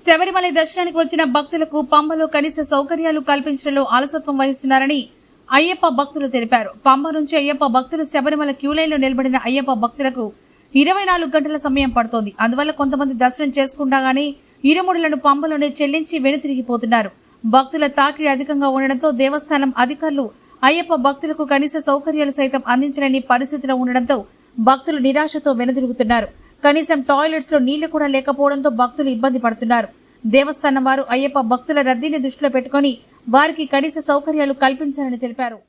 శబరిమల దర్శనానికి వచ్చిన భక్తులకు పంబలో కనీస సౌకర్యాలు కల్పించడంలో అలసత్వం వహిస్తున్నారని అయ్యప్ప భక్తులు తెలిపారు. పంబ నుంచి అయ్యప్ప భక్తులు శబరిమల క్యూలైన్లో నిలబడిన అయ్యప్ప భక్తులకు 24 గంటల సమయం పడుతోంది. అందువల్ల కొంతమంది దర్శనం చేసుకుండగానే ఇరుముడులను పంబలోనే చెల్లించి వెనుతిరిగిపోతున్నారు. భక్తుల తాకిడి అధికంగా ఉండడంతో దేవస్థానం అధికారులు అయ్యప్ప భక్తులకు కనీస సౌకర్యాలు సైతం అందించలేని పరిస్థితిలో ఉండడంతో భక్తులు నిరాశతో వెనుదిరుగుతున్నారు. కనీసం టాయిలెట్స్ లో నీళ్లు కూడా లేకపోవడంతో భక్తులు ఇబ్బంది పడుతున్నారు. దేవస్థానం వారు అయ్యప్ప భక్తుల రద్దీని దృష్టిలో పెట్టుకుని వారికి కనీస సౌకర్యాలు కల్పించాలని తెలిపారు.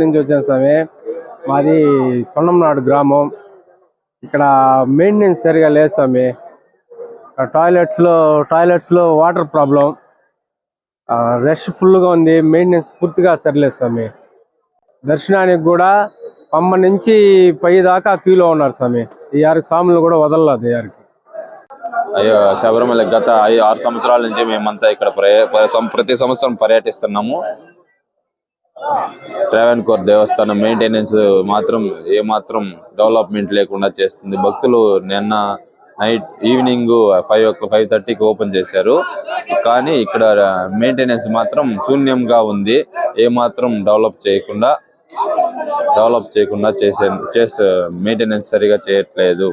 నుంచి వచ్చాను స్వామి. మాది కొండంనాడు గ్రామం. ఇక్కడ మెయింటెనెన్స్ సరిగా లేదు స్వామి. టాయిలెట్స్ లో వాటర్ ప్రాబ్లం, రష్ ఫుల్గా ఉంది. మెయింటెనెన్స్ పూర్తిగా సరిలేదు స్వామి. దర్శనానికి కూడా పంబ నుంచి పై దాకా క్యూలో ఉన్నారు స్వామి. ఈ యారికి స్వాములు కూడా వదలలేదు. యారికి అయ్యో శబరిమల గత 6 సంవత్సరాల నుంచి మేమంతా ఇక్కడ ప్రతి సంవత్సరం పర్యటిస్తున్నాము. ట్రావెన్కోర్ దేవస్థానం మెయింటెనెన్స్ మాత్రం ఏమాత్రం డెవలప్మెంట్ లేకుండా చేస్తుంది. భక్తులు నిన్న ఈవినింగ్ 5:30కి ఓపెన్ చేశారు, కానీ ఇక్కడ మెయింటెనెన్స్ మాత్రం శూన్యంగా ఉంది. ఏమాత్రం డెవలప్ చేయకుండా మెయింటెనెన్స్ సరిగా చేయట్లేదు.